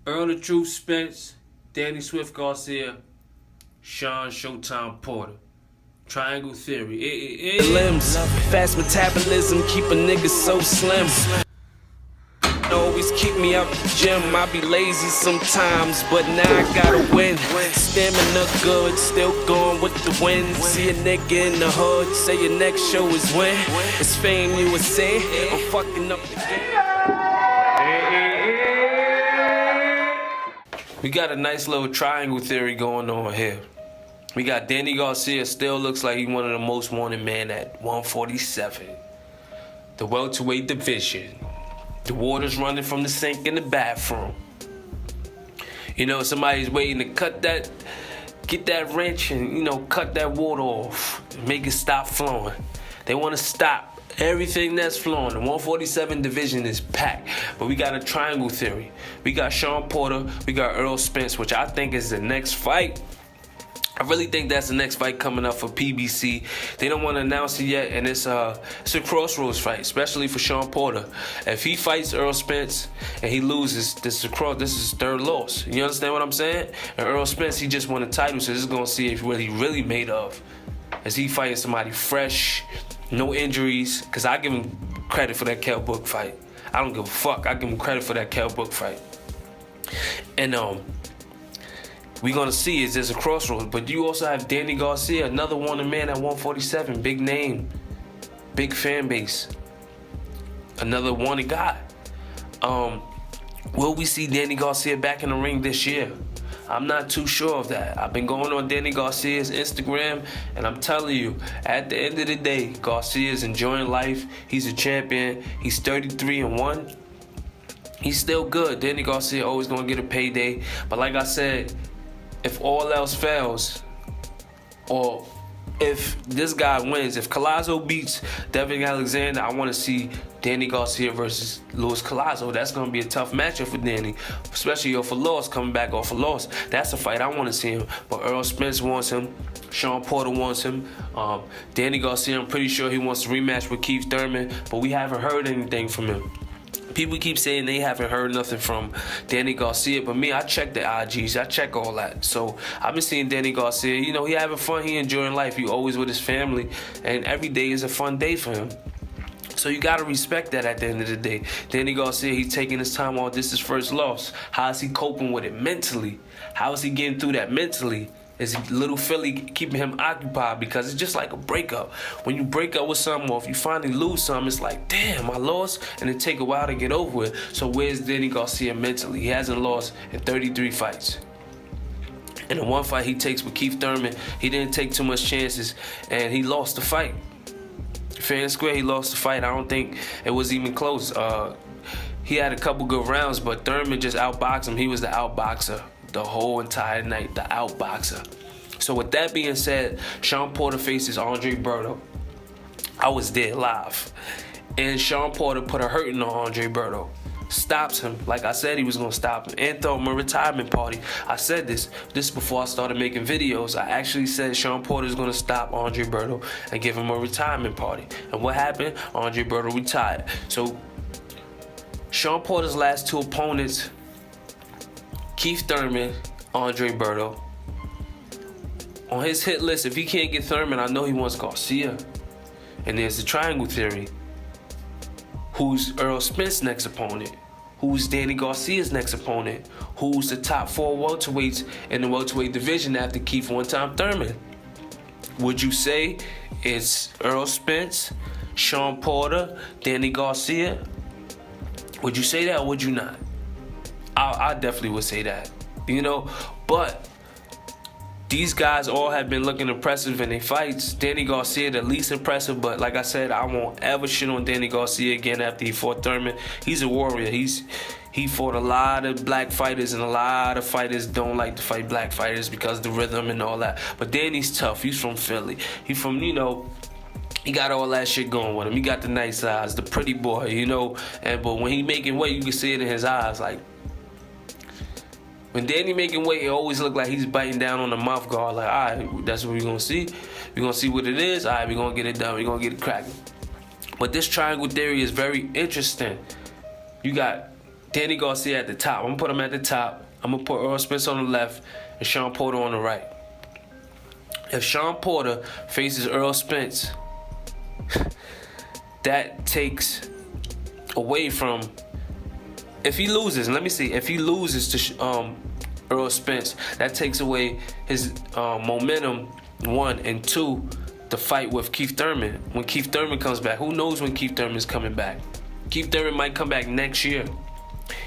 Errol the Truth Spence, Danny Swift Garcia, Shawn Showtime Porter. Triangle Theory. Limbs, fast metabolism, keep a nigga so slim. Always keep me out the gym. I be lazy sometimes, but now I gotta win. Stamina good, still going with the wind. See a nigga in the hood, say your next show is when. It's fame you would say, I'm fucking up the game. We got a nice little triangle theory going on here. We got Danny Garcia, still looks like he's one of the most wanted men at 147. The welterweight division. The water's running from the sink in the bathroom. You know, somebody's waiting to get that wrench and, cut that water off. Make it stop flowing. They want to stop everything that's flowing. The 147 division is packed. But we got a triangle theory. We got Shawn Porter, we got Errol Spence, which I think is the next fight. I really think that's the next fight coming up for PBC. They don't want to announce it yet, and it's a crossroads fight, especially for Shawn Porter. If he fights Errol Spence and he loses, this is his third loss. You understand what I'm saying? And Errol Spence, he just won a title, so this is going to see what he really made of. Is he fighting somebody fresh, no injuries? Because I give him credit for that Kell Brook fight. I don't give a fuck. I give him credit for that Kell Brook fight. And we're going to see is there's a crossroads. But you also have Danny Garcia, another wanted man at 147. Big name. Big fan base. Another wanted guy. Will we see Danny Garcia back in the ring this year? I'm not too sure of that. I've been going on Danny Garcia's Instagram, and I'm telling you, at the end of the day, Garcia is enjoying life. He's a champion. He's 33-1. He's still good. Danny Garcia always going to get a payday. But like I said, if all else fails, or if this guy wins, if Collazo beats Devin Alexander, I want to see Danny Garcia versus Luis Collazo. That's going to be a tough matchup for Danny, especially off a loss, coming back off a loss. That's a fight I want to see him. But Errol Spence wants him. Shawn Porter wants him. Danny Garcia, I'm pretty sure he wants to rematch with Keith Thurman, but we haven't heard anything from him. People keep saying they haven't heard nothing from Danny Garcia, but me, I check the IGs, I check all that. So I've been seeing Danny Garcia, he having fun, he enjoying life, he always with his family, and every day is a fun day for him. So you gotta respect that at the end of the day. Danny Garcia, he's taking his time off. This is his first loss. How is he coping with it mentally? How is he getting through that mentally? Is little Philly keeping him occupied? Because it's just like a breakup. When you break up with someone, or if you finally lose something, it's like, damn, I lost, and it take a while to get over it. So where's Danny Garcia mentally? He hasn't lost in 33 fights. In the one fight he takes with Keith Thurman, he didn't take too much chances, and he lost the fight. Fair and square, he lost the fight. I don't think it was even close. He had a couple good rounds, but Thurman just outboxed him. He was the outboxer the whole entire night, the outboxer. So with that being said, Shawn Porter faces Andre Berto. I was there live. And Shawn Porter put a hurting on Andre Berto. Stops him, like I said he was gonna stop him, and throw him a retirement party. I said this before I started making videos. I actually said Shawn Porter is gonna stop Andre Berto and give him a retirement party. And what happened? Andre Berto retired. So Shawn Porter's last two opponents, Keith Thurman, Andre Berto. On his hit list, if he can't get Thurman, I know he wants Garcia. And there's the triangle theory. Who's Errol Spence's next opponent? Who's Danny Garcia's next opponent? Who's the top 4 welterweights in the welterweight division after Keith one-time Thurman? Would you say it's Errol Spence, Shawn Porter, Danny Garcia? Would you say that or would you not? I definitely would say that. But these guys all have been looking impressive in their fights. Danny Garcia, the least impressive, but like I said, I won't ever shit on Danny Garcia again after he fought Thurman. He's a warrior. He fought a lot of black fighters, and a lot of fighters don't like to fight black fighters because of the rhythm and all that. But Danny's tough. He's from Philly. He's from, he got all that shit going with him. He got the nice eyes, the pretty boy, but when he making weight, you can see it in his eyes, like, when Danny making weight, it always look like he's biting down on the mouth guard. Like, all right, that's what we're going to see. We're going to see what it is. All right, we're going to get it done. We're going to get it cracking. But this triangle theory is very interesting. You got Danny Garcia at the top. I'm gonna put him at the top. I'm gonna put Errol Spence on the left and Shawn Porter on the right. If Shawn Porter faces Errol Spence, that takes away from, if he loses, let me see, if he loses to Errol Spence, that takes away his momentum, 1, and 2, the fight with Keith Thurman. When Keith Thurman comes back, who knows when Keith Thurman's coming back? Keith Thurman might come back next year.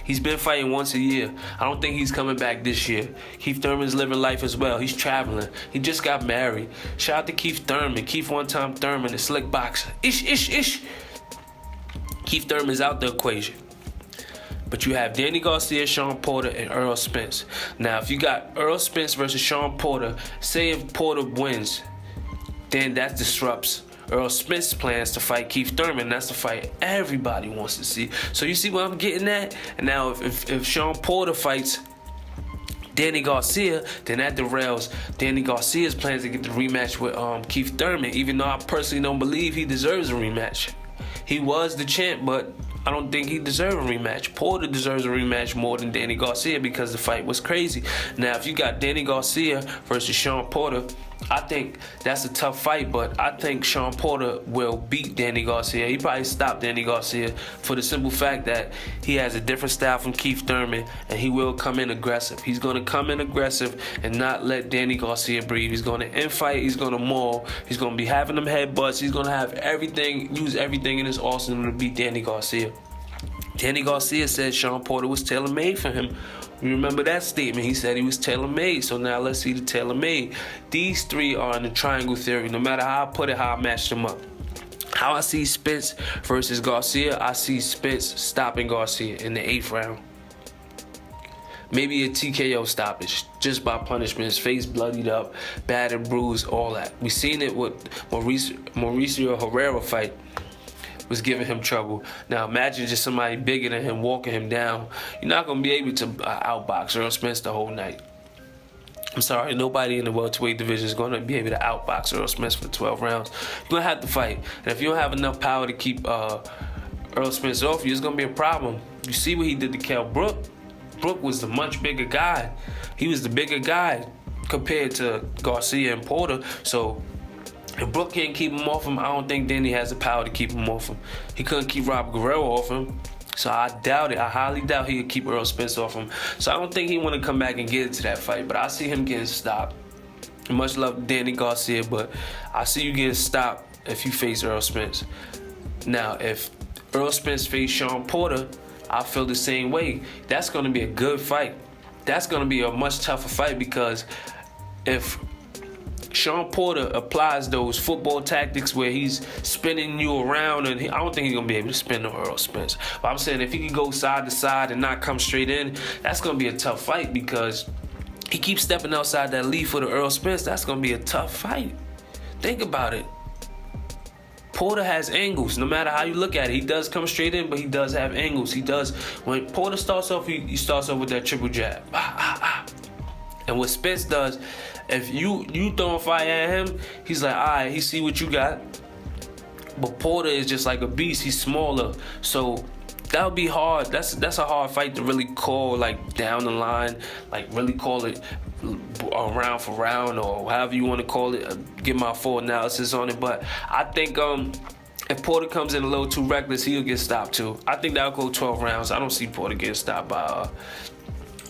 He's been fighting once a year. I don't think he's coming back this year. Keith Thurman's living life as well. He's traveling. He just got married. Shout out to Keith Thurman. Keith one-time Thurman, the slick boxer. Ish. Keith Thurman's out the equation. But you have Danny Garcia, Shawn Porter, and Errol Spence. Now, if you got Errol Spence versus Shawn Porter, say if Porter wins, then that disrupts Errol Spence's plans to fight Keith Thurman. That's the fight everybody wants to see. So you see what I'm getting at? And now if Shawn Porter fights Danny Garcia, then that derails Danny Garcia's plans to get the rematch with Keith Thurman, even though I personally don't believe he deserves a rematch. He was the champ, but I don't think he deserves a rematch. Porter deserves a rematch more than Danny Garcia because the fight was crazy. Now, if you got Danny Garcia versus Shawn Porter, I think that's a tough fight, but I think Shawn Porter will beat Danny Garcia. He probably stopped Danny Garcia for the simple fact that he has a different style from Keith Thurman, and he will come in aggressive. He's going to come in aggressive and not let Danny Garcia breathe. He's going to infight. He's going to maul. He's going to be having them headbutts. He's going to have everything, use everything in his arsenal to beat Danny Garcia. Danny Garcia said Shawn Porter was tailor-made for him. You remember that statement? He said he was tailor-made. So now let's see the tailor-made. These three are in the triangle theory. No matter how I put it, how I match them up. How I see Spence versus Garcia, I see Spence stopping Garcia in the 8th round. Maybe a TKO stoppage, just by punishment. His face bloodied up, battered, bruised, all that. We seen it with Mauricio Herrera fight. Was giving him trouble. Now imagine just somebody bigger than him walking him down. You're not going to be able to outbox Errol Spence the whole night. I'm sorry, nobody in the welterweight division is going to be able to outbox Errol Spence for 12 rounds. You're going to have to fight. And if you don't have enough power to keep Errol Spence off you, it's going to be a problem. You see what he did to Kell Brook? Brook was the much bigger guy. He was the bigger guy compared to Garcia and Porter. So if Brook can't keep him off him, I don't think Danny has the power to keep him off him. He couldn't keep Robert Guerrero off him. So I doubt it. I highly doubt he could keep Errol Spence off him. So I don't think he want to come back and get into that fight. But I see him getting stopped. Much love to Danny Garcia, but I see you getting stopped if you face Errol Spence. Now, if Errol Spence face Shawn Porter, I feel the same way. That's going to be a good fight. That's going to be a much tougher fight because if Shawn Porter applies those football tactics where he's spinning you around, and I don't think he's going to be able to spin no Errol Spence. But I'm saying if he can go side to side and not come straight in, that's going to be a tough fight because he keeps stepping outside that lead for the Errol Spence. That's going to be a tough fight. Think about it. Porter has angles. No matter how you look at it, he does come straight in, but he does have angles. He does. When Porter starts off, he starts off with that triple jab. And what Spence does, if you throwing fire at him, he's like, all right, he see what you got. But Porter is just like a beast. He's smaller. So that would be hard. That's a hard fight to really call, like, down the line. Like, really call it round for round or however you want to call it. Give my full analysis on it. But I think if Porter comes in a little too reckless, he'll get stopped too. I think that'll go 12 rounds. I don't see Porter getting stopped by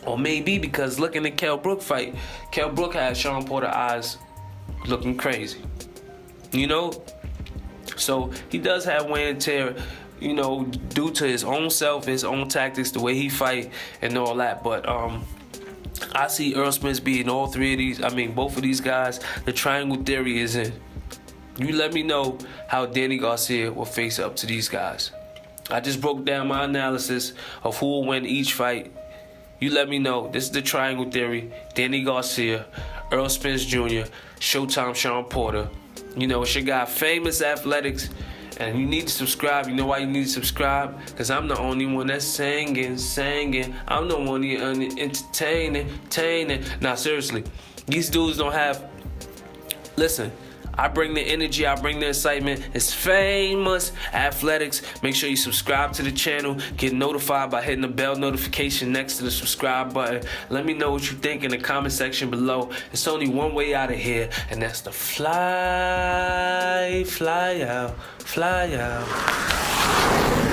or maybe because look in the Kell Brook fight, Kell Brook had Shawn Porter eyes looking crazy. You know? So he does have wear and tear, you know, due to his own self, his own tactics, the way he fight and all that. But I see Errol Spence beating all three of these, both of these guys. The triangle theory is in. You let me know how Danny Garcia will face up to these guys. I just broke down my analysis of who will win each fight. You let me know. This is the triangle theory. Danny Garcia, Errol Spence Jr., Showtime Shawn Porter. You know, it's your guy, Famus Athletics. And you need to subscribe. You know why you need to subscribe? Because I'm the only one that's singing. I'm the one entertaining. Now, seriously, these dudes don't have... Listen, I bring the energy, I bring the excitement. It's Famous Athletics. Make sure you subscribe to the channel. Get notified by hitting the bell notification next to the subscribe button. Let me know what you think in the comment section below. It's only one way out of here, and that's to fly out, fly out.